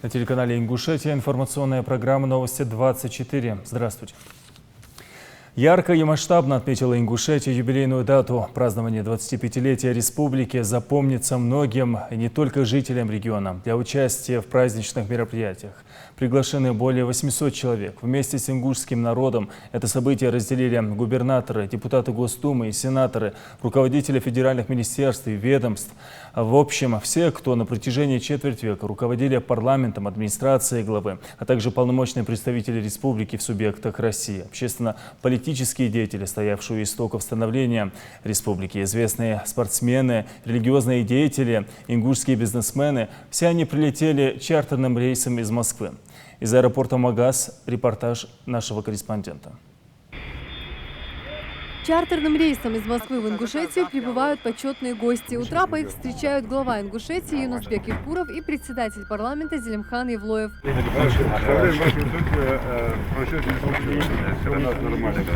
На телеканале «Ингушетия» информационная программа «Новости 24». Здравствуйте. Ярко и масштабно отметила Ингушетия юбилейную дату. Празднование 25-летия республики запомнится многим, и не только жителям региона. Для участия в праздничных мероприятиях приглашены более 800 человек. Вместе с ингушским народом это событие разделили губернаторы, депутаты Госдумы и сенаторы, руководители федеральных министерств и ведомств. В общем, все, кто на протяжении четверть века руководили парламентом, администрацией главы, а также полномочные представители республики в субъектах России, общественно-политические деятели, стоявшие у истоков становления республики, известные спортсмены, религиозные деятели, ингушские бизнесмены, все они прилетели чартерным рейсом из Москвы. Из аэропорта Магаз репортаж нашего корреспондента. Чартерным рейсом из Москвы в Ингушетию прибывают почетные гости. У трапа их встречают глава Ингушетии Юнусбек Евкуров и председатель парламента Зелимхан Евлоев.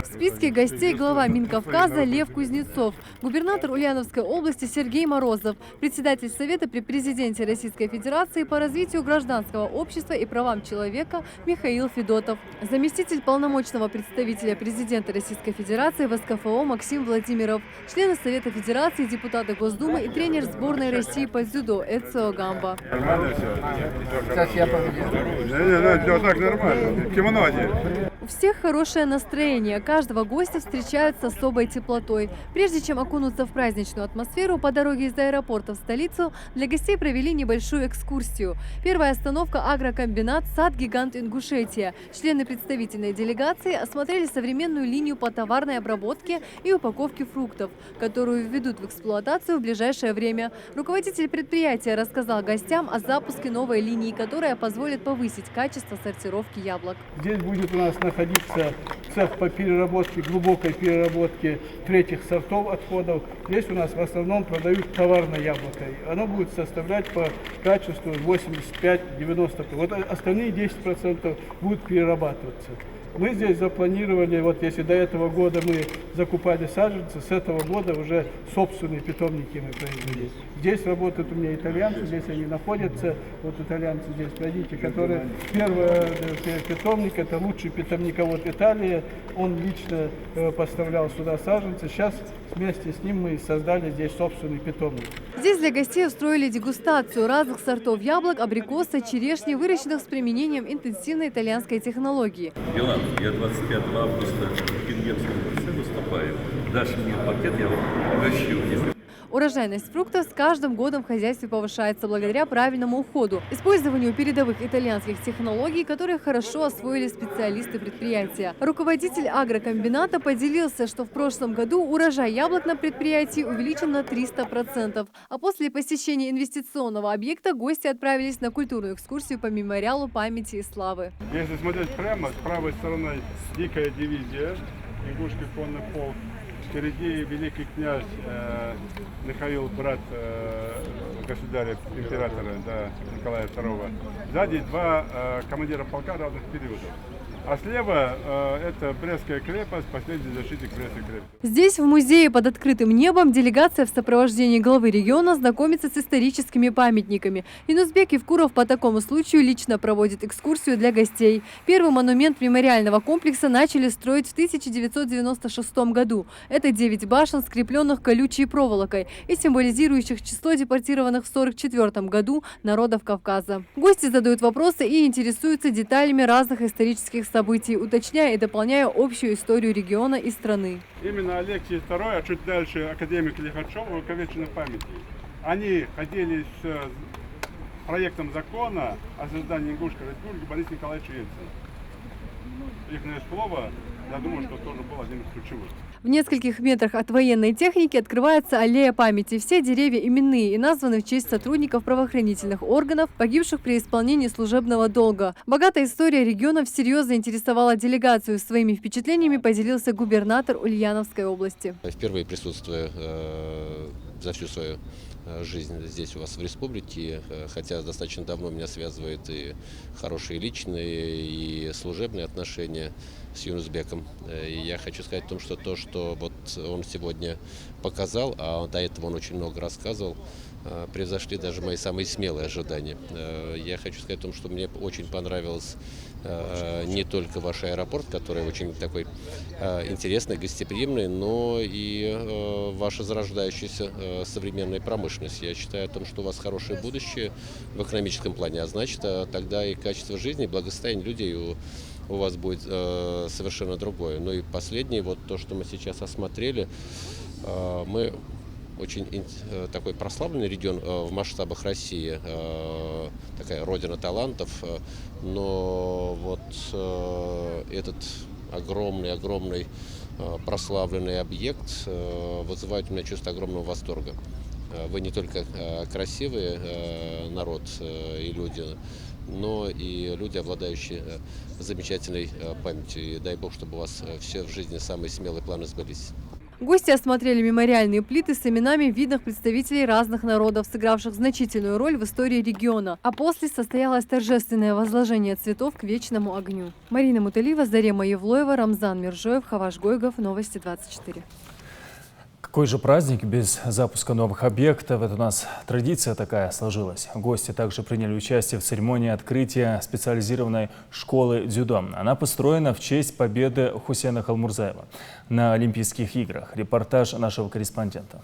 В списке гостей глава Минкавказа Лев Кузнецов, губернатор Ульяновской области Сергей Морозов, председатель Совета при президенте Российской Федерации по развитию гражданского общества и правам человека Михаил Федотов, заместитель полномочного представителя президента Российской Федерации в СКФО Максим Владимиров, члены Совета Федерации, депутаты Госдумы и тренер сборной России по дзюдо Эцио Гамба. У всех хорошее настроение. Каждого гостя встречают с особой теплотой. Прежде чем окунуться в праздничную атмосферу, по дороге из аэропорта в столицу для гостей провели небольшую экскурсию. Первая остановка – агрокомбинат «Сад-гигант Ингушетия». Члены представительной делегации осмотрели современную линию по товарной обработке и упаковке фруктов, которую введут в эксплуатацию в ближайшее время. Руководитель предприятия рассказал гостям о запуске новой линии, которая позволит повысить качество сортировки яблок. Здесь будет у нас находиться цех по переработке, глубокой переработке третьих сортов отходов. Здесь у нас в основном продают товарное яблоко. Оно будет составлять по качеству 85-90%. Вот остальные 10% будут перерабатываться. Мы здесь запланировали, вот если до этого года мы закупали саженцы, с этого года уже собственные питомники мы произвели. Здесь работают у меня итальянцы, здесь они находятся, вот итальянцы здесь, пройдите, которые первый питомник, это лучший питомниковод Италии, он лично поставлял сюда саженцы, сейчас вместе с ним мы создали здесь собственный питомник. Здесь для гостей устроили дегустацию разных сортов яблок, абрикоса, черешни, выращенных с применением интенсивной итальянской технологии. Я 25 августа в Пингемском дворце выступаю. Дашь мне пакет, я вам угощу. Урожайность фруктов с каждым годом в хозяйстве повышается благодаря правильному уходу, использованию передовых итальянских технологий, которые хорошо освоили специалисты предприятия. Руководитель агрокомбината поделился, что в прошлом году урожай яблок на предприятии увеличен на 300%. А после посещения инвестиционного объекта гости отправились на культурную экскурсию по мемориалу памяти и славы. Если смотреть прямо, с правой стороны дикая дивизия, ингушский конный полк. Впереди великий князь Михаил, брат государя, императора Николая II. Сзади два командира полка разных периодов. А слева это Брестская крепость, последний защитник Брестской крепости. Здесь, в музее под открытым небом, делегация в сопровождении главы региона знакомится с историческими памятниками. Юнусбек Евкуров по такому случаю лично проводит экскурсию для гостей. Первый монумент мемориального комплекса начали строить в 1996 году. Это 9 башен, скрепленных колючей проволокой и символизирующих число депортированных в 1944 году народов Кавказа. Гости задают вопросы и интересуются деталями разных исторических событий, уточняя и дополняя общую историю региона и страны. Именно Алексей II, а чуть дальше академик Лихачев, увековечены памяти. Они ходили с проектом закона о создании Ингушской республики Бориса Николаевича Ельцина. Их слово, я думаю, что тоже был один из ключевых. В нескольких метрах от военной техники открывается аллея памяти. Все деревья именные и названы в честь сотрудников правоохранительных органов, погибших при исполнении служебного долга. Богатая история региона всерьез заинтересовала делегацию. Своими впечатлениями поделился губернатор Ульяновской области. Впервые присутствую за всю свою жизнь здесь у вас в республике, хотя достаточно давно меня связывают и хорошие личные, и служебные отношения с Юнусбеком. И я хочу сказать о том, что то, что вот он сегодня показал, а до этого он очень много рассказывал, превзошли даже мои самые смелые ожидания. Я хочу сказать о том, что мне очень понравился не только ваш аэропорт, который очень такой интересный, гостеприимный, но и ваша зарождающаяся современная промышленность. Я считаю о том, что у вас хорошее будущее в экономическом плане, а значит, тогда и качество жизни, и благосостояние людей у вас будет совершенно другое. Ну и последнее, вот то, что мы сейчас осмотрели, мы очень такой прославленный регион в масштабах России, такая родина талантов, но вот этот огромный прославленный объект вызывает у меня чувство огромного восторга. Вы не только красивый народ и люди, но и люди, обладающие замечательной памятью. И дай Бог, чтобы у вас все в жизни самые смелые планы сбылись. Гости осмотрели мемориальные плиты с именами видных представителей разных народов, сыгравших значительную роль в истории региона. А после состоялось торжественное возложение цветов к вечному огню. Марина Муталиева, Зарема Евлоева, Рамзан Миржоев, Хаваш Гойгов. Новости 24. Какой же праздник без запуска новых объектов? Это у нас традиция такая сложилась. Гости также приняли участие в церемонии открытия специализированной школы дзюдо. Она построена в честь победы Хусейна Халмурзаева на Олимпийских играх. Репортаж нашего корреспондента.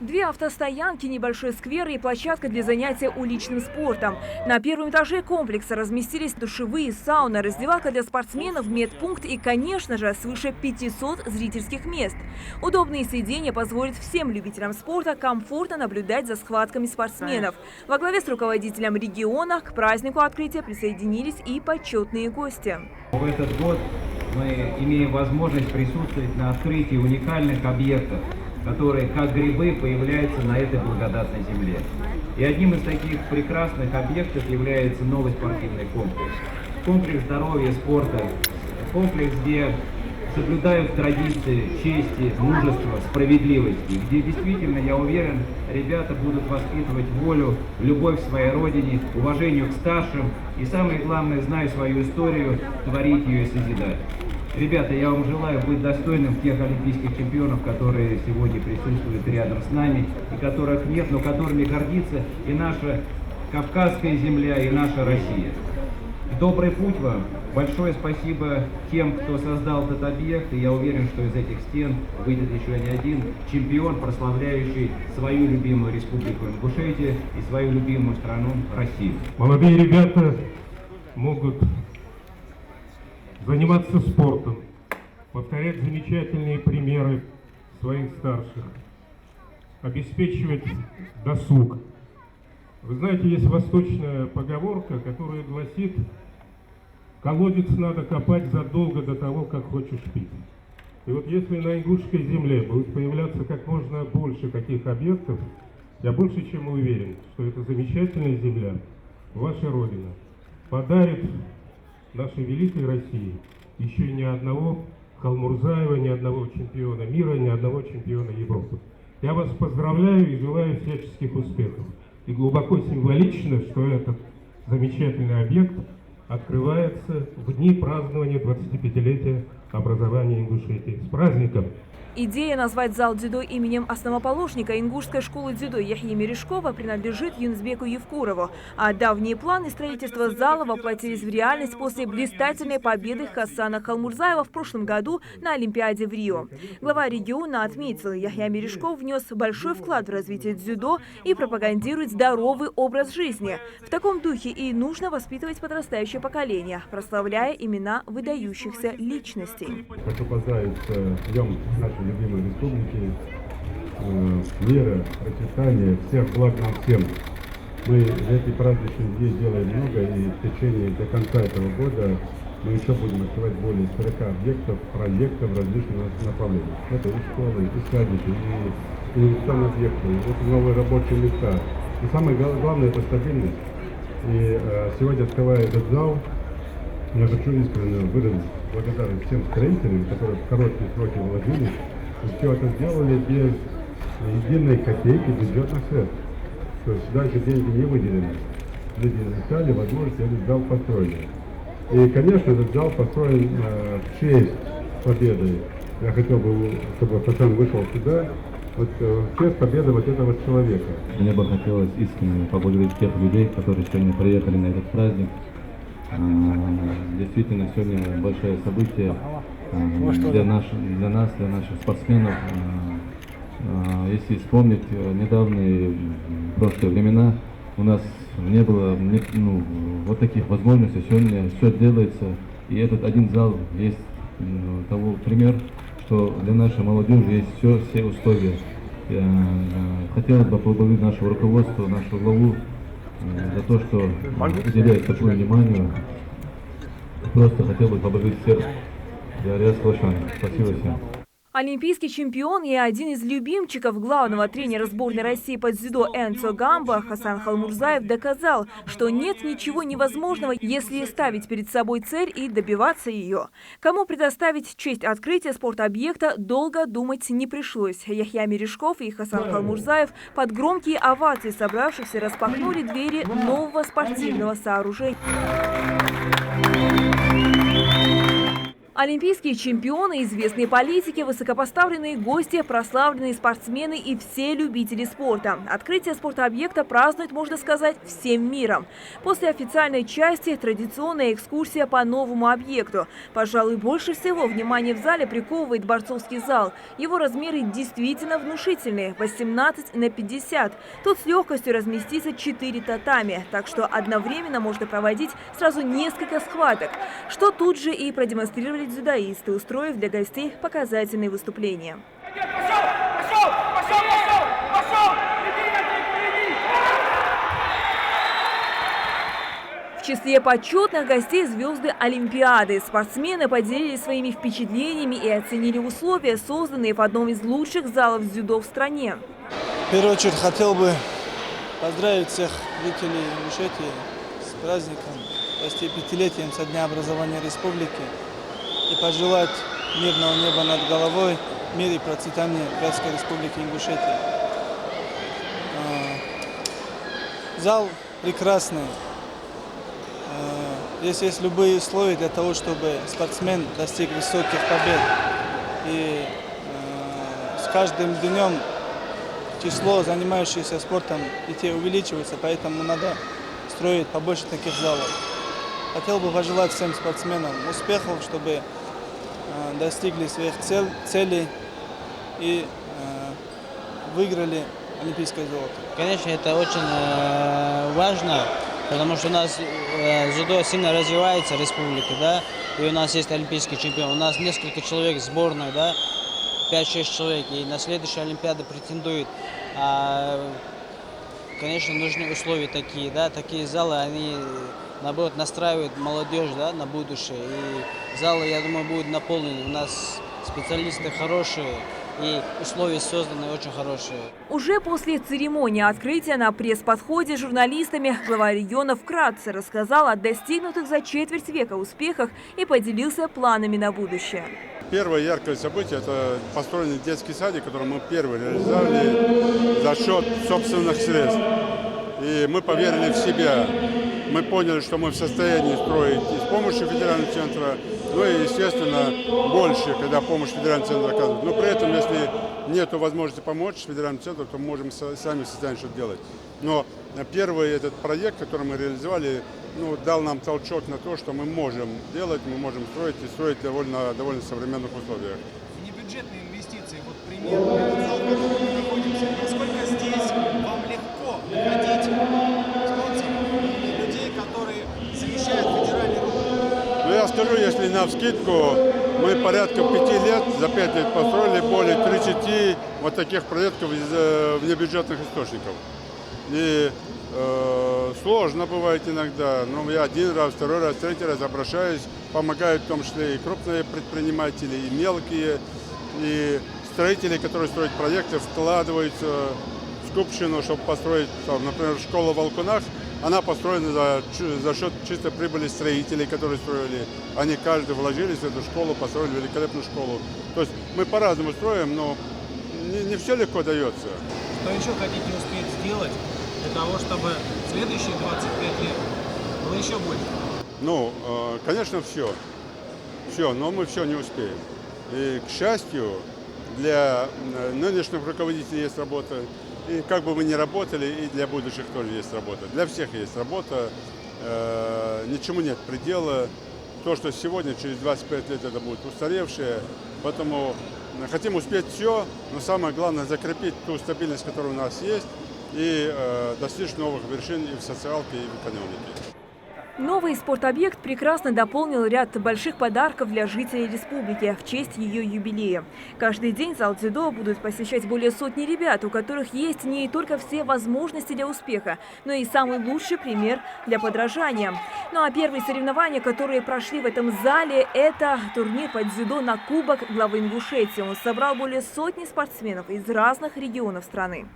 2 автостоянки, небольшой сквер и площадка для занятия уличным спортом. На первом этаже комплекса разместились душевые, сауна, раздевалка для спортсменов, медпункт и, конечно же, свыше 500 зрительских мест. Удобные сиденья позволят всем любителям спорта комфортно наблюдать за схватками спортсменов. Во главе с руководителем региона к празднику открытия присоединились и почетные гости. В этот год мы имеем возможность присутствовать на открытии уникальных объектов, которые, как грибы, появляются на этой благодатной земле. И одним из таких прекрасных объектов является новый спортивный комплекс. Комплекс здоровья, спорта, комплекс, где соблюдают традиции, чести, мужества, справедливости, где действительно, я уверен, ребята будут воспитывать волю, любовь к своей родине, уважению к старшим и, самое главное, зная свою историю, творить ее и созидать. Ребята, я вам желаю быть достойным тех олимпийских чемпионов, которые сегодня присутствуют рядом с нами, и которых нет, но которыми гордится и наша Кавказская земля, и наша Россия. Добрый путь вам. Большое спасибо тем, кто создал этот объект, и я уверен, что из этих стен выйдет еще не один чемпион, прославляющий свою любимую республику Ингушетия и свою любимую страну Россию. Молодые ребята могут заниматься спортом, повторять замечательные примеры своих старших, обеспечивать досуг. Вы знаете, есть восточная поговорка, которая гласит: колодец надо копать задолго до того, как хочешь пить. И вот если на ингушской земле будет появляться как можно больше таких объектов, я больше чем уверен, что эта замечательная земля, ваша Родина, подарит нашей великой России еще ни одного Халмурзаева, ни одного чемпиона мира, ни одного чемпиона Европы. Я вас поздравляю и желаю всяческих успехов. И глубоко символично, что этот замечательный объект открывается в дни празднования 25-летия образования Ингушетии. С праздником! Идея назвать зал дзюдо именем основоположника ингушской школы дзюдо Яхьи Мережкова принадлежит Юнусбеку Евкурову. А давние планы строительства зала воплотились в реальность после блистательной победы Хасана Халмурзаева в прошлом году на Олимпиаде в Рио. Глава региона отметил, Яхья Мережков внес большой вклад в развитие дзюдо и пропагандирует здоровый образ жизни. В таком духе и нужно воспитывать подрастающее поколение, прославляя имена выдающихся личностей. Хочу поздравить с днем нашей любимой республики, мира, процветания, всех благ нам всем. Мы в эти праздничные дни делаем много, и в течение до конца этого года мы еще будем открывать более 40 объектов, проектов в различных направлениях. Это и школы, и садики, и инвестиционные объекты, и новые рабочие места. И самое главное — это стабильность. И сегодня, открывая этот зал, я хочу искренне выразить благодарность всем строителям, которые в короткие сроки вложились, и все это сделали без единой копейки бюджетных средств. То есть дальше деньги не выделены. Люди искали возможность этот зал построили. И, конечно, этот зал построен в честь победы. Я хотел бы, чтобы Хасан вышел сюда вот в честь победы вот этого человека. Мне бы хотелось искренне поблагодарить тех людей, которые сегодня приехали на этот праздник. Действительно, сегодня большое событие для нас, для наших спортсменов. Если вспомнить недавние прошлые времена, у нас не было вот таких возможностей. Сегодня все делается, и этот один зал есть того пример, что для нашей молодежи есть все условия. Хотелось бы поблагодарить нашего руководства, нашего главу за то, что уделяет такое внимание. Просто хотел бы поблагодарить всех за Ариас Клашан. Спасибо всем. Олимпийский чемпион и один из любимчиков главного тренера сборной России по дзюдо Энцо Гамбо Хасан Халмурзаев доказал, что нет ничего невозможного, если ставить перед собой цель и добиваться ее. Кому предоставить честь открытия спортобъекта, долго думать не пришлось. Яхья Мережков и Хасан Халмурзаев под громкие овации собравшихся распахнули двери нового спортивного сооружения. Олимпийские чемпионы, известные политики, высокопоставленные гости, прославленные спортсмены и все любители спорта. Открытие спортобъекта празднует, можно сказать, всем миром. После официальной части традиционная экскурсия по новому объекту. Пожалуй, больше всего внимание в зале приковывает борцовский зал. Его размеры действительно внушительные – 18 на 50. Тут с легкостью разместится 4 татами, так что одновременно можно проводить сразу несколько схваток, что тут же и продемонстрировали дзюдоисты, устроив для гостей показательные выступления. В числе почетных гостей звезды Олимпиады. Спортсмены поделились своими впечатлениями и оценили условия, созданные в одном из лучших залов дзюдо в стране. В первую очередь хотел бы поздравить всех жителей Ингушетии с праздником, 25-летием со дня образования республики. И пожелать мирного неба над головой, мира и процветания Братской Республики Ингушетия. Зал прекрасный. Здесь есть любые условия для того, чтобы спортсмен достиг высоких побед. И с каждым днем число занимающихся спортом детей увеличивается, поэтому надо строить побольше таких залов. Хотел бы пожелать всем спортсменам успехов, чтобы достигли своих целей и выиграли олимпийское золото. Конечно, это очень важно, потому что у нас дзюдо сильно развивается в республике, да, и у нас есть олимпийский чемпион. У нас несколько человек в сборной, да, 5-6 человек, и на следующей Олимпиаде претендуют. Конечно, нужны условия такие, да, такие залы, они, наоборот, настраивают молодежь, да, на будущее. И залы, я думаю, будут наполнены. У нас специалисты хорошие и условия созданы очень хорошие. Уже после церемонии открытия на пресс-подходе с журналистами глава региона вкратце рассказал о достигнутых за четверть века успехах и поделился планами на будущее. Первое яркое событие – это построенный детский садик, который мы первый реализовали за счет собственных средств. И мы поверили в себя. Мы поняли, что мы в состоянии строить и с помощью федерального центра, ну и, естественно, больше, когда помощь федерального центра оказывает. Но при этом, если нет возможности помочь федеральному центру, то мы можем сами в состоянии что-то делать. Но первый этот проект, который мы реализовали, дал нам толчок на то, что мы можем делать, мы можем строить и строить в довольно современных условиях. Внебюджетные инвестиции, вот пример, этот зал, в котором мы находимся, насколько здесь вам легко находить спонсоров и людей, которые замещают федеральный рубль? Я скажу, если навскидку, мы порядка 5 лет, за 5 лет построили более 30 вот таких проектов из внебюджетных источников. И сложно бывает иногда, но я один раз, второй раз, третий раз обращаюсь, помогают в том числе и крупные предприниматели, и мелкие, и строители, которые строят проекты, вкладываются в скупщину, чтобы построить, например, школу в Волкунах. Она построена за счет чистой прибыли строителей, которые строили. Они каждый вложились в эту школу, построили великолепную школу. То есть мы по-разному строим, но не все легко дается. Что еще хотите успеть сделать для того, чтобы следующие 25 лет было еще больше? Конечно, все. Все, но мы все не успеем. И, к счастью, для нынешних руководителей есть работа. И как бы мы ни работали, и для будущих тоже есть работа. Для всех есть работа. Ничему нет предела. То, что сегодня, через 25 лет это будет устаревшее. Поэтому хотим успеть все, но самое главное закрепить ту стабильность, которая у нас есть, и достичь новых вершин и в социалке, и в экономике. Новый спортобъект прекрасно дополнил ряд больших подарков для жителей республики в честь ее юбилея. Каждый день зал дзюдо будут посещать более сотни ребят, у которых есть не только все возможности для успеха, но и самый лучший пример для подражания. Ну а первые соревнования, которые прошли в этом зале, это турнир по дзюдо на Кубок главы Ингушетии. Он собрал более сотни спортсменов из разных регионов страны.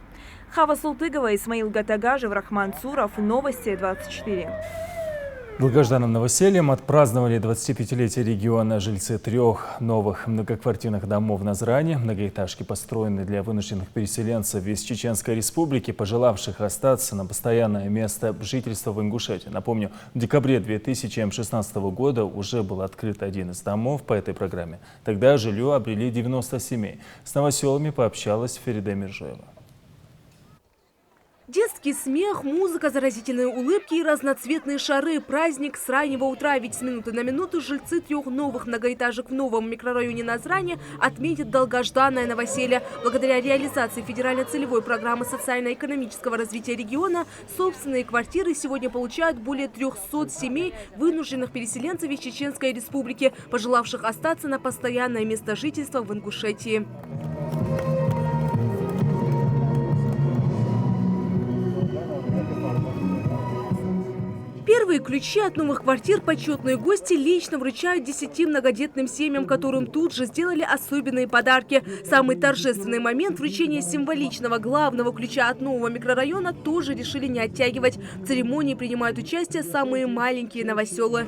Хава Султыгова, Исмаил Гатагажев, Рахман Цуров. Новости 24. Долгожданным новосельем отпраздновали 25-летие региона жильцы 3 новых многоквартирных домов в Назране. Многоэтажки построены для вынужденных переселенцев из Чеченской Республики, пожелавших остаться на постоянное место жительства в Ингушетии. Напомню, в декабре 2016 года уже был открыт один из домов по этой программе. Тогда жилье обрели 90 семей. С новоселами пообщалась Ферида Миржоева. Детский смех, музыка, заразительные улыбки и разноцветные шары. Праздник с раннего утра, ведь с минуты на минуту жильцы 3 новых многоэтажек в новом микрорайоне Назране отметят долгожданное новоселье. Благодаря реализации федерально-целевой программы социально-экономического развития региона собственные квартиры сегодня получают более 300 семей, вынужденных переселенцев из Чеченской Республики, пожелавших остаться на постоянное место жительства в Ингушетии. Первые ключи от новых квартир почетные гости лично вручают 10 многодетным семьям, которым тут же сделали особенные подарки. Самый торжественный момент вручения символичного главного ключа от нового микрорайона тоже решили не оттягивать. В церемонии принимают участие самые маленькие новоселы.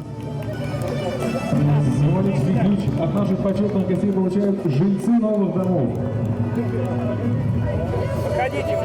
Символический ключ от наших почетных гостей получают жильцы новых домов. Подходите,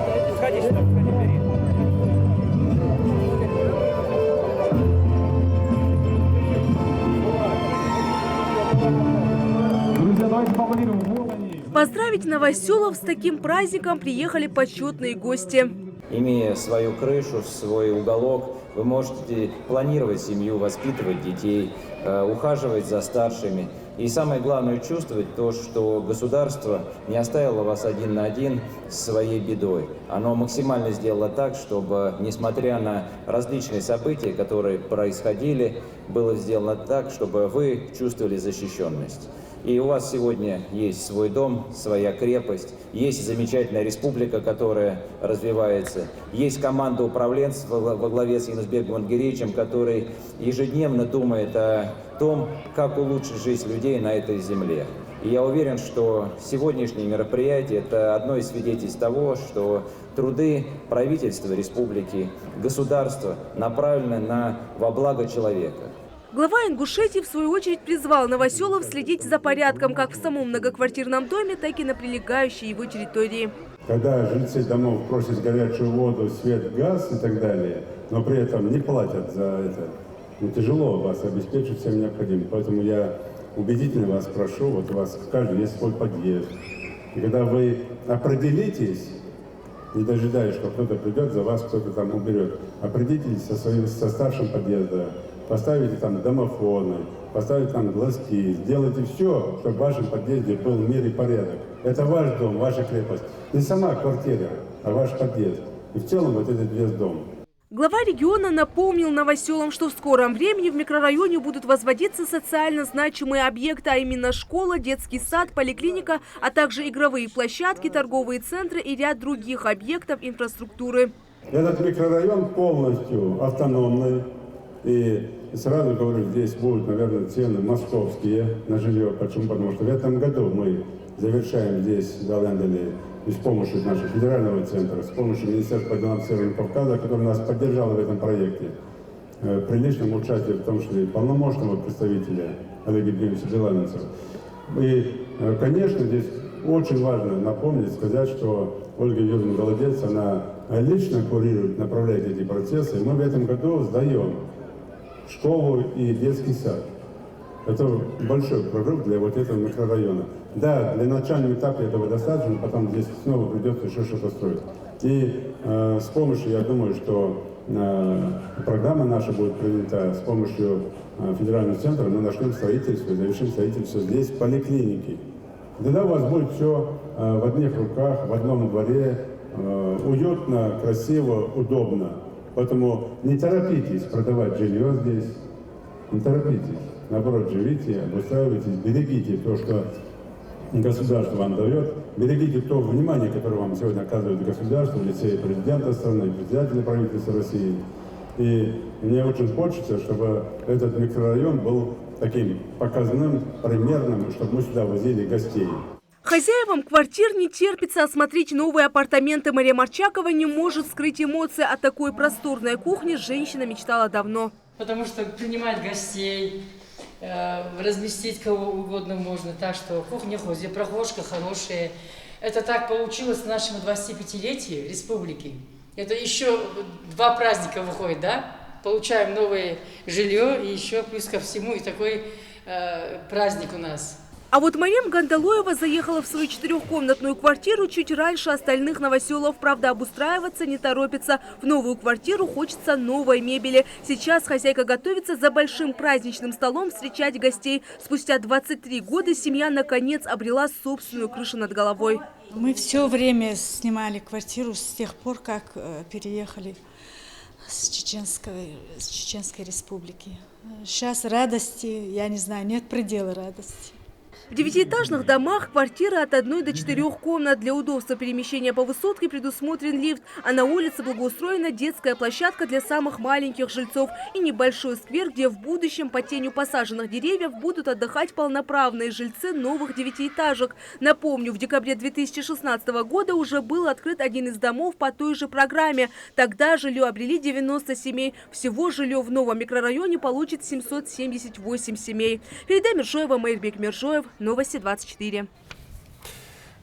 Поздравить новоселов с таким праздником приехали почетные гости. Имея свою крышу, свой уголок, вы можете планировать семью, воспитывать детей, ухаживать за старшими. И самое главное, чувствовать то, что государство не оставило вас один на один с своей бедой. Оно максимально сделало так, чтобы, несмотря на различные события, которые происходили, было сделано так, чтобы вы чувствовали защищенность. И у вас сегодня есть свой дом, своя крепость, есть замечательная республика, которая развивается, есть команда управленцев во главе с Юнусбеком Ангеревичем, который ежедневно думает о том, как улучшить жизнь людей на этой земле. И я уверен, что сегодняшнее мероприятие – это одно из свидетельств того, что труды правительства республики, государства направлены во благо человека. Глава Ингушетии, в свою очередь, призвал новоселов следить за порядком как в самом многоквартирном доме, так и на прилегающей его территории. Когда жильцы домов просят горячую воду, свет, газ и так далее, но при этом не платят за это, тяжело вас обеспечить всем необходимым. Поэтому я убедительно вас прошу, вот у вас каждый есть свой подъезд. И когда вы определитесь, не дожидаясь, что кто-то придет за вас, кто-то там уберет, определитесь со старшим подъезда, поставите там домофоны, поставите там глазки, сделайте все, чтобы в вашем подъезде был мир и порядок. Это ваш дом, ваша крепость. Не сама квартира, а ваш подъезд. И в целом вот этот весь дом. Глава региона напомнил новоселам, что в скором времени в микрорайоне будут возводиться социально значимые объекты, а именно школа, детский сад, поликлиника, а также игровые площадки, торговые центры и ряд других объектов инфраструктуры. Этот микрорайон полностью автономный. И сразу говорю, здесь будут, наверное, цены московские на жилье. Почему? Потому что в этом году мы завершаем здесь, в Даленделе, с помощью нашего федерального центра, с помощью Министерства по делам Северного Кавказа, который нас поддержал в этом проекте, при личном участии, в том числе и полномочного представителя Олега Евгеньевича Беланинцева. И, конечно, здесь очень важно напомнить, сказать, что Ольга Юрьевна Голодец, она лично курирует, направляет эти процессы. И мы в этом году сдаем школу и детский сад. Это большой прорыв для вот этого микрорайона. Да, для начального этапа этого достаточно, потом здесь снова придется еще что-то строить. И с помощью, я думаю, что программа наша будет принята с помощью федерального центра, мы начнем строительство, завершим строительство здесь поликлиники. Тогда у вас будет все в одних руках, в одном дворе, уютно, красиво, удобно. Поэтому не торопитесь продавать жилье здесь, не торопитесь. Наоборот, живите, обустраивайтесь, берегите то, что государство вам дает, берегите то внимание, которое вам сегодня оказывает государство в лице президента страны, председателя правительства России. И мне очень хочется, чтобы этот микрорайон был таким показным, примерным, чтобы мы сюда возили гостей. Хозяевам квартир не терпится осмотреть новые апартаменты. Мария Марчакова не может скрыть эмоции. О такой просторной кухне женщина мечтала давно. Потому что принимать гостей, разместить кого угодно можно. Так что кухня хоть, где прохожка хорошая. Это так получилось в нашем 25-летии республики. Это еще 2 праздника выходит, да? Получаем новое жилье и еще плюс ко всему и такой праздник у нас. А вот Марем Гандалоева заехала в свою 4-комнатную квартиру чуть раньше остальных новоселов. Правда, обустраиваться не торопится. В новую квартиру хочется новой мебели. Сейчас хозяйка готовится за большим праздничным столом встречать гостей. Спустя 23 года семья наконец обрела собственную крышу над головой. Мы все время снимали квартиру с тех пор, как переехали с Чеченской республики. Сейчас радости, я не знаю, нет предела радости. В 9-этажных домах квартиры от 1 до 4 комнат. Для удобства перемещения по высотке предусмотрен лифт, а на улице благоустроена детская площадка для самых маленьких жильцов и небольшой сквер, где в будущем под тенью посаженных деревьев будут отдыхать полноправные жильцы новых 9-этажек. Напомню, в декабре 2016 года уже был открыт один из домов по той же программе. Тогда жилье обрели 90 семей. Всего жилье в новом микрорайоне получит 778 семей. Ферида Миржоева, Мейрбек Миржоев. Новости 24.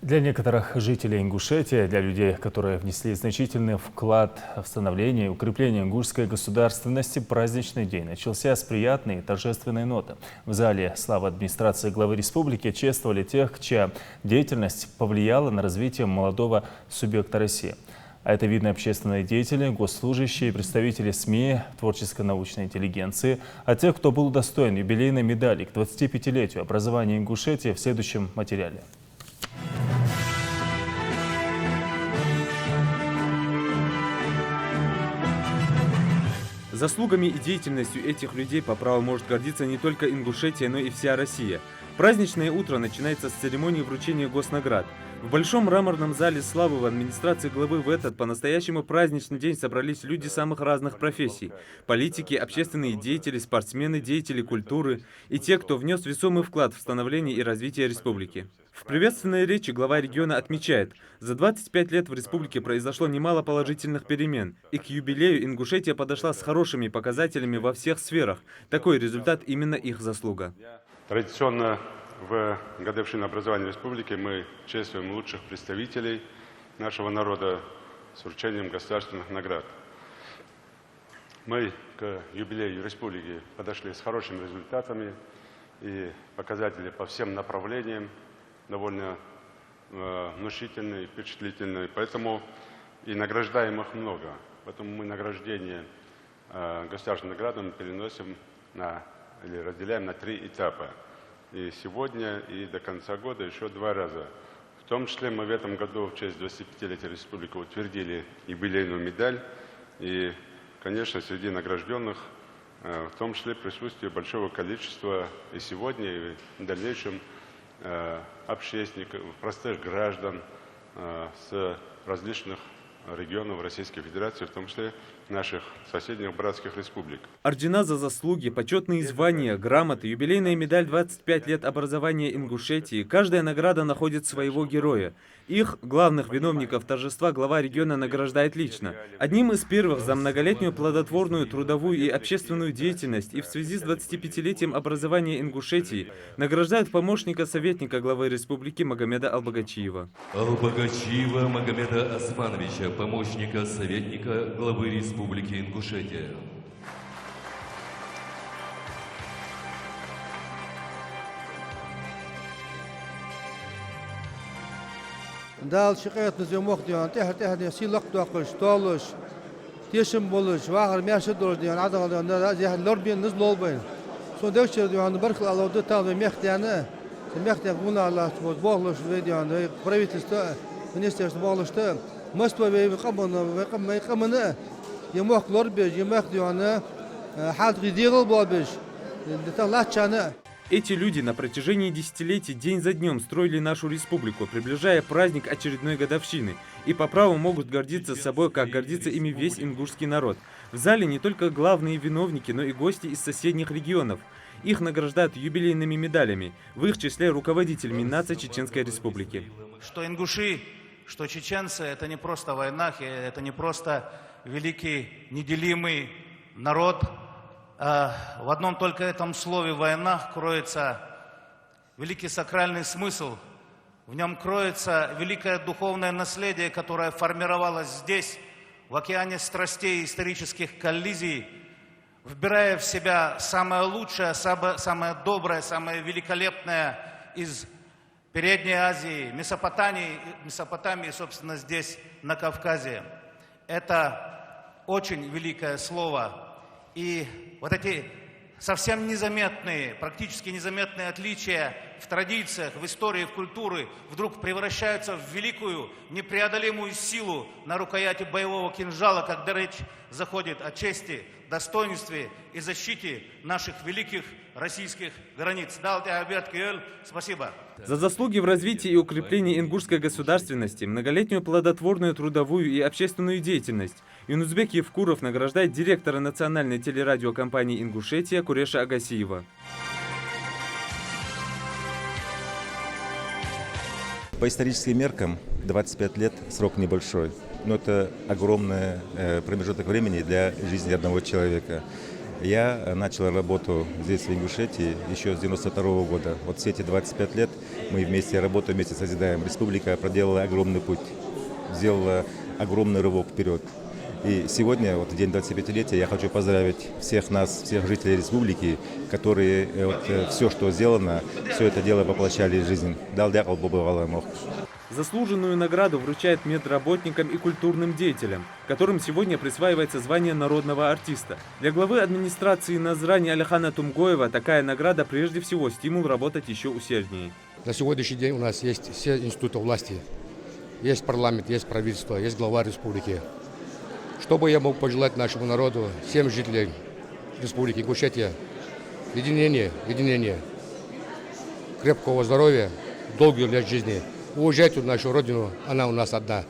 Для некоторых жителей Ингушетии, для людей, которые внесли значительный вклад в становление и укрепление ингушской государственности, праздничный день начался с приятной и торжественной ноты. В зале славы администрации главы республики чествовали тех, чья деятельность повлияла на развитие молодого субъекта России. А это видны общественные деятели, госслужащие, представители СМИ, творческо-научной интеллигенции. А тех, кто был удостоен юбилейной медали к 25-летию образования Ингушетии, в следующем материале. Заслугами и деятельностью этих людей по праву может гордиться не только Ингушетия, но и вся Россия. Праздничное утро начинается с церемонии вручения госнаград. В большом мраморном зале славы в администрации главы в этот по-настоящему праздничный день собрались люди самых разных профессий. Политики, общественные деятели, спортсмены, деятели культуры и те, кто внес весомый вклад в становление и развитие республики. В приветственной речи глава региона отмечает, за 25 лет в республике произошло немало положительных перемен, и к юбилею Ингушетия подошла с хорошими показателями во всех сферах. Такой результат именно их заслуга. Традиционно в годовщину образования республики мы чествуем лучших представителей нашего народа с вручением государственных наград. Мы к юбилею республики подошли с хорошими результатами, и показатели по всем направлениям довольно внушительные, впечатлительные, поэтому и награждаемых много. Поэтому мы награждение государственными наградами переносим или разделяем на 3 этапа. И сегодня, и до конца года еще 2 раза. В том числе мы в этом году в честь 25-летия республики утвердили юбилейную медаль. И, конечно, среди награжденных в том числе присутствие большого количества и сегодня, и в дальнейшем общественников, простых граждан с различных регионов Российской Федерации, в том числе наших соседних братских республик. Ордена за заслуги, почетные звания, грамоты, юбилейная медаль 25 лет образования Ингушетии. Каждая награда находит своего героя. Их, главных виновников торжества, глава региона награждает лично. Одним из первых за многолетнюю плодотворную трудовую и общественную деятельность и в связи с 25-летием образования Ингушетии награждают помощника советника главы республики Магомеда Албагачиева. Албагачиева Магомеда Османовича, помощника советника главы республики. республики. Ингушетия. дал шикает наземох диан тех силах тоқыш толыш тешим болыш вағыр мяшы дор диан адал диан зях лорбин ныз лолбин сонда чер диан бір қыл алауды талды мехтяны мехтян гуна аллах вот боглыш диан правительство министерство боглышты Москва қамыны емох лорбиш емох дианы халт гидигл болбиш латчаны. Эти люди на протяжении десятилетий день за днем строили нашу республику, приближая праздник очередной годовщины. И по праву могут гордиться собой, как гордится ими весь ингушский народ. В зале не только главные виновники, но и гости из соседних регионов. Их награждают юбилейными медалями, в их числе руководитель Миннаца Чеченской Республики. Что ингуши, что чеченцы – это не просто война, это не просто великий неделимый народ. В одном только этом слове «война» кроется великий сакральный смысл. В нем кроется великое духовное наследие, которое формировалось здесь, в океане страстей и исторических коллизий, вбирая в себя самое лучшее, самое доброе, самое великолепное из Передней Азии, Месопотамии, собственно, здесь, на Кавказе. Это очень великое слово. И вот эти совсем незаметные, практически незаметные отличия в традициях, в истории, в культуре вдруг превращаются в великую, непреодолимую силу на рукояти боевого кинжала, когда речь заходит о чести, достоинстве и защите наших великих российских границ. Спасибо. За заслуги в развитии и укреплении ингушской государственности, многолетнюю плодотворную трудовую и общественную деятельность Юнузбек Евкуров награждает директора национальной телерадиокомпании «Ингушетия» Куреша Агасиева. По историческим меркам 25 лет срок небольшой, но это огромный промежуток времени для жизни одного человека. Я начал работу здесь, в Ингушетии, еще с 92 года. Вот все эти 25 лет мы вместе работаем, вместе созидаем. Республика проделала огромный путь, сделала огромный рывок вперед. И сегодня, вот в день 25-летия, я хочу поздравить всех нас, всех жителей республики, которые все, что сделано, все это дело воплощали в жизнь. Заслуженную награду вручают медработникам и культурным деятелям, которым сегодня присваивается звание народного артиста. Для главы администрации Назрани Алихана Тумгоева такая награда прежде всего стимул работать еще усерднее. На сегодняшний день у нас есть все институты власти. Есть парламент, есть правительство, есть глава республики. Что бы я мог пожелать нашему народу, всем жителям республики Ингушетия? Единение, крепкого здоровья, долгих лет жизни. Уважайте нашу родину, она у нас одна.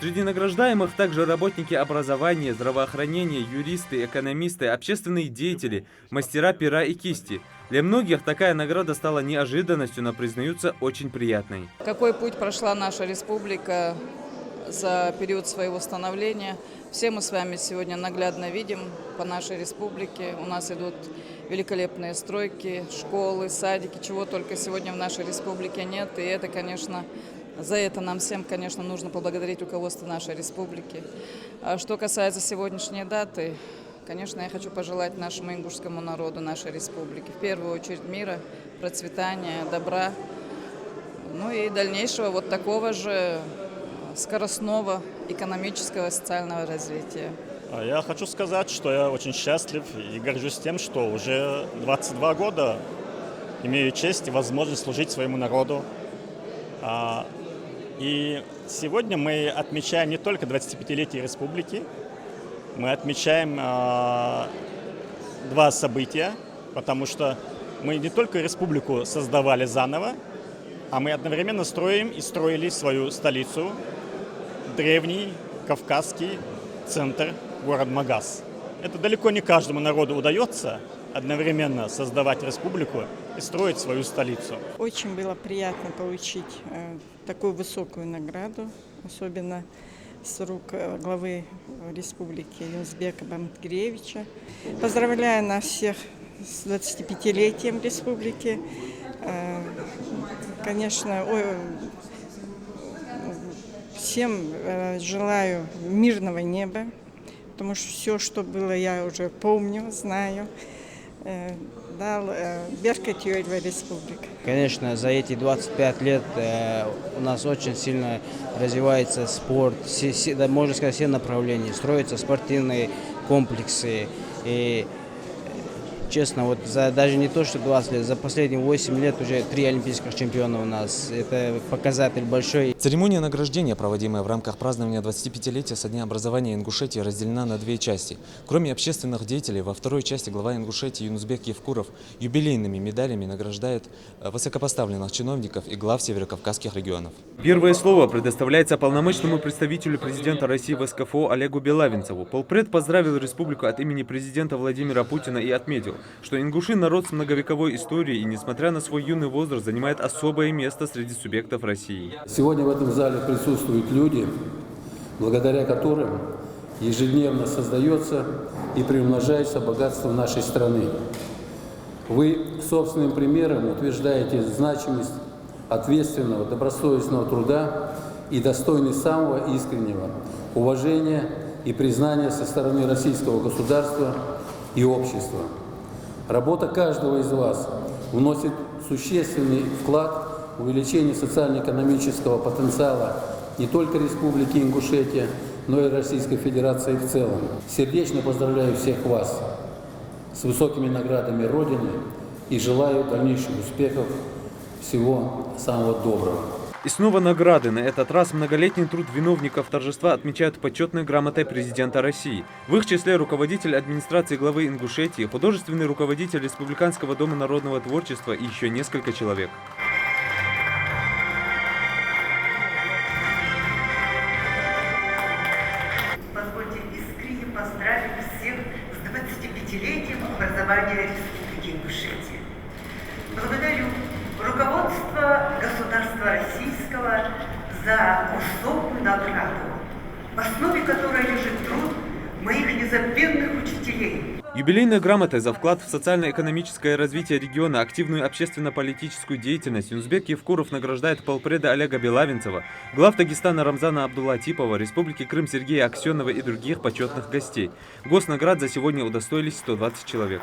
Среди награждаемых также работники образования, здравоохранения, юристы, экономисты, общественные деятели, мастера пера и кисти. Для многих такая награда стала неожиданностью, но признаются очень приятной. Какой путь прошла наша республика за период своего становления. Все мы с вами сегодня наглядно видим по нашей республике. У нас идут великолепные стройки, школы, садики, чего только сегодня в нашей республике нет. И это, конечно, за это нам всем, конечно, нужно поблагодарить руководство нашей республики. А что касается сегодняшней даты, конечно, я хочу пожелать нашему ингушскому народу, нашей республики, в первую очередь мира, процветания, добра, ну и дальнейшего вот такого же скоростного экономического и социального развития. Я хочу сказать, что я очень счастлив и горжусь тем, что уже 22 года имею честь и возможность служить своему народу. И сегодня мы отмечаем не только 25-летие республики, мы отмечаем два события, потому что мы не только республику создавали заново, а мы одновременно строим и строили свою столицу, древний кавказский центр, город Магас. Это далеко не каждому народу удается одновременно создавать республику и строить свою столицу. Очень было приятно получить такую высокую награду, особенно с рук главы республики Юнузбека Бамтгиревича. Поздравляю нас всех с 25-летием республики. Конечно, всем желаю мирного неба, потому что все, что было, я уже помню, знаю. дал Беркутьевой республике. Конечно, за эти 25 лет у нас очень сильно развивается спорт, можно сказать, все направления, строятся спортивные комплексы. И честно, вот даже не то, что 20 лет, за последние 8 лет уже 3 олимпийских чемпиона у нас. Это показатель большой. Церемония награждения, проводимая в рамках празднования 25-летия со дня образования Ингушетии, разделена на две части. Кроме общественных деятелей, во второй части глава Ингушетии Юнусбек Евкуров юбилейными медалями награждает высокопоставленных чиновников и глав северокавказских регионов. Первое слово предоставляется полномочному представителю президента России в СКФО Олегу Белавинцеву. Полпред поздравил республику от имени президента Владимира Путина и отметил, что ингуши народ с многовековой историей и, несмотря на свой юный возраст, занимает особое место среди субъектов России. Сегодня в этом зале присутствуют люди, благодаря которым ежедневно создается и приумножается богатство нашей страны. Вы собственным примером утверждаете значимость ответственного, добросовестного труда и достойность самого искреннего уважения и признания со стороны российского государства и общества. Работа каждого из вас вносит существенный вклад в увеличение социально-экономического потенциала не только Республики Ингушетия, но и Российской Федерации в целом. Сердечно поздравляю всех вас с высокими наградами Родины и желаю дальнейших успехов, всего самого доброго. И снова награды. На этот раз многолетний труд виновников торжества отмечают почетной грамотой президента России. В их числе руководитель администрации главы Ингушетии, художественный руководитель Республиканского дома народного творчества и еще несколько человек. Позвольте искренне поздравить всех с 25-летием образования Республики Ингушетия. Благодарю руководство государства российского за высокую награду, в основе которой лежит труд моих незабвенных учителей. Юбилейной грамотой за вклад в социально-экономическое развитие региона, активную общественно-политическую деятельность Юнусбек Евкуров награждает полпреда Олега Белавинцева, глав Дагестана Рамзана Абдуллатипова, Республики Крым Сергея Аксенова и других почетных гостей. Госнаград за сегодня удостоились 120 человек.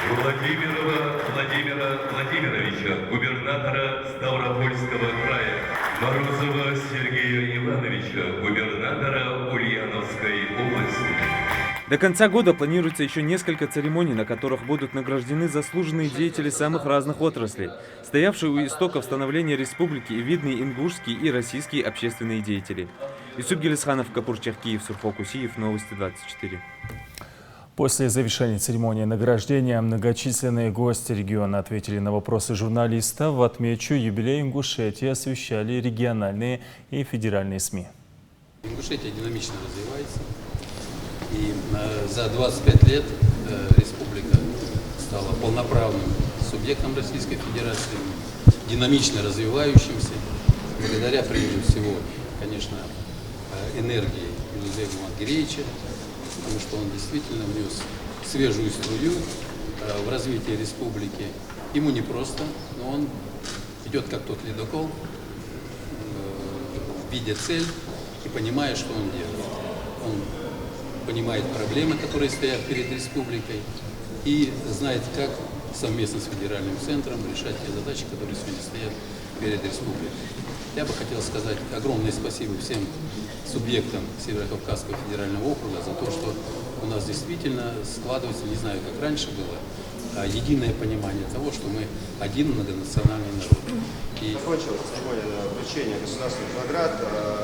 Владимирова Владимира Владимировича, губернатора Ставропольского края. Морозова Сергея Ивановича, губернатора Ульяновской области. До конца года планируется еще несколько церемоний, на которых будут награждены заслуженные деятели самых разных отраслей, стоявшие у истоков становления республики и видные ингушские и российские общественные деятели. Юсуп Гелисханов, Капур Черкиев, Сурхо Кусиев, Новости 24. После завершения церемонии награждения многочисленные гости региона ответили на вопросы журналистов. Отмечу, юбилей Ингушетии освещали региональные и федеральные СМИ. Ингушетия динамично развивается. И за 25 лет республика стала полноправным субъектом Российской Федерации, динамично развивающимся, благодаря, прежде всего, конечно, энергии Юнусбека Мадгиреевича, потому что он действительно внес свежую струю в развитие республики. Ему непросто, но он идет как тот ледокол, видя цель и понимая, что он делает. Он понимает проблемы, которые стоят перед республикой, и знает, как совместно с федеральным центром решать те задачи, которые сегодня стоят перед республикой. Я бы хотел сказать огромное спасибо всем субъектам Северокавказского федерального округа за то, что у нас действительно складывается, не знаю, как раньше было, единое понимание того, что мы один многонациональный народ. И закончилась церемония вручения государственных наград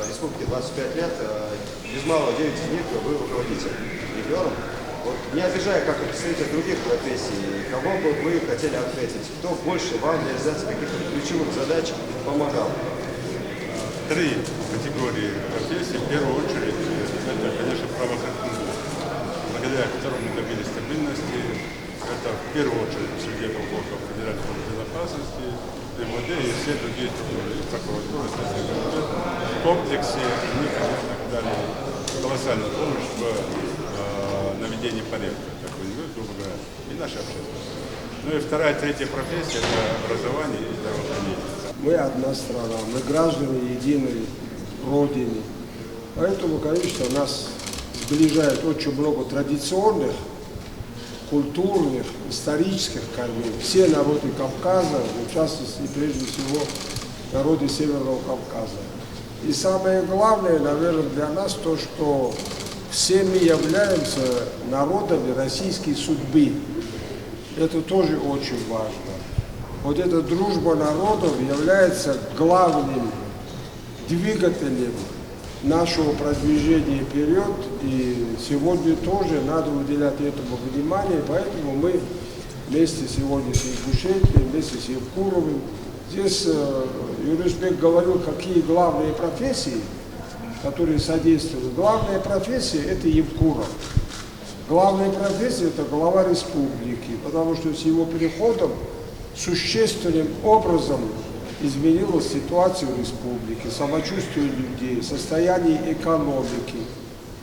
республике 25 лет. Без малого 9 из них вы руководитель регионом. Вот, не обижая как представитель других профессий, кого бы вы хотели отметить? Кто больше вам в реализации каких-то ключевых задач помогал? Три категории профессий. В первую очередь, это, конечно, правоохранительные. Благодаря которому мы добились стабильности. Это в первую очередь среди полков Федеральной безопасности, МВД и все другие структуры, и прокуратура, в комплексе они, конечно, дали колоссальную помощь в наведении порядка, как вы грубо говоря, и наша общественность. Ну и вторая, третья профессия – это образование и здравоохранение. Мы одна страна, мы граждане единой Родины. Поэтому, конечно, нас сближает очень много традиционных культурных, исторических корней. Все народы Кавказа, в частности, прежде всего, народы Северного Кавказа. И самое главное, наверное, для нас то, что все мы являемся народами российской судьбы. Это тоже очень важно. Вот эта дружба народов является главным двигателем нашего продвижения вперед. И сегодня тоже надо уделять этому внимание. Поэтому мы вместе сегодня с Ингушетией, вместе с Евкуровым. Здесь Юрисбек говорил, какие главные профессии, которые содействуют. Главная профессия – это Евкуров. Главная профессия – это глава республики, потому что с его переходом существенным образом изменилась ситуация в республике, самочувствие людей, состояние экономики.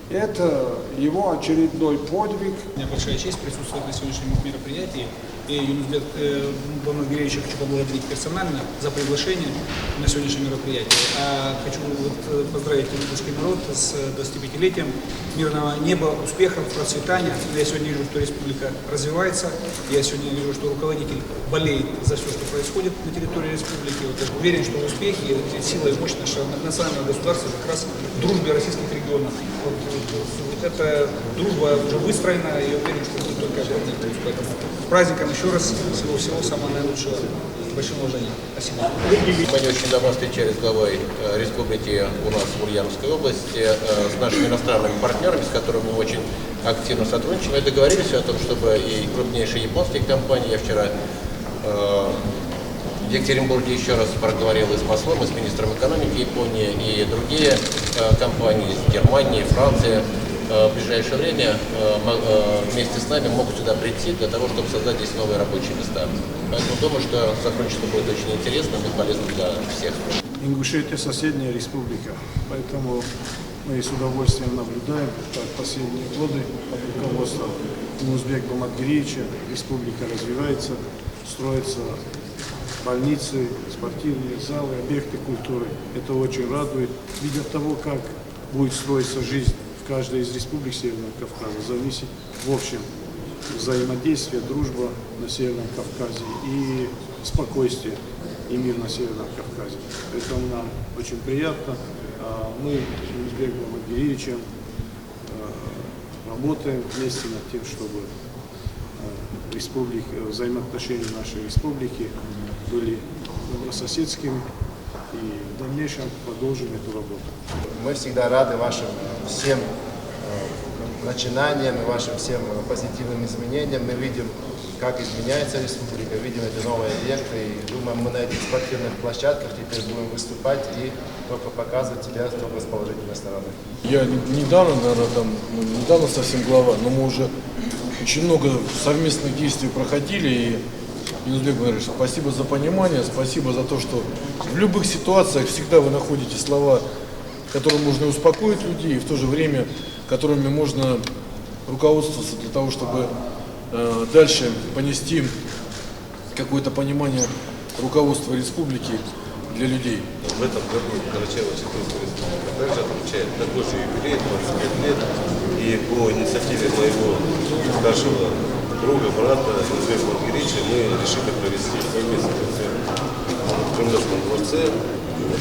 Это его очередной подвиг. У меня большая честь присутствовать на сегодняшнем мероприятии. И Юнусбек Бамангиревича хочу поблагодарить персонально за приглашение на сегодняшнее мероприятие. Хочу поздравить ингушский народ с 25-летием мирного неба, успехов, процветания. Я сегодня вижу, что республика развивается. Я сегодня вижу, что руководитель болеет за все, что происходит на территории республики. Я уверен, что успехи и сила и мощь нашего национального государства как раз в дружбе российских регионов. Эта дружба уже выстроена, и я уверен, что будет только обратить. Поэтому с праздником еще раз, всего самого наилучшего. С большим уважением. Спасибо. Мы очень давно встречались с главой республики у нас в Ульяновской области, с нашими иностранными партнерами, с которыми мы очень активно сотрудничаем, и договорились о том, чтобы и крупнейшие японские компании, я вчера в Екатеринбурге еще раз проговорил и с послом, и с министром экономики Японии, и другие компании из Германии, Франции, в ближайшее время вместе с нами могут сюда прийти для того, чтобы создать здесь новые рабочие места. Поэтому думаю, что сотрудничество будет очень интересным и полезным для всех. Ингушетия – соседняя республика, поэтому мы с удовольствием наблюдаем, как последние годы под руководством Юнусбека Бамангиревича республика развивается, строятся больницы, спортивные залы, объекты культуры. Это очень радует. Видя того, как будет строиться жизнь в каждой из республик Северного Кавказа, зависит в общем взаимодействие, дружба на Северном Кавказе и спокойствие и мир на Северном Кавказе. Поэтому нам очень приятно. Мы с Юнусбеком Бамангиревичем работаем вместе над тем, чтобы взаимоотношения нашей республики были добрососедскими, и в дальнейшем продолжим эту работу. Мы всегда рады вашим всем начинаниям и вашим всем позитивным изменениям. Мы видим, как изменяется республика, видим эти новые объекты, и думаем, мы на этих спортивных площадках теперь будем выступать и только показывать себя только с положительной стороны. Я недавно, наверное, недавно совсем глава, но мы уже очень много совместных действий проходили, и Юнусбек Бамангирович, спасибо за понимание, спасибо за то, что в любых ситуациях всегда вы находите слова, которыми можно успокоить людей, и в то же время, которыми можно руководствоваться для того, чтобы дальше понести какое-то понимание руководства республики для людей. В этом году Карачаево-Черкесская республика также отмечает такой же юбилей, 25 лет, и по инициативе моего старшего друга, брата Юнусбека Бамангировича мы решили провести совместный концерт в Кремлевском дворце.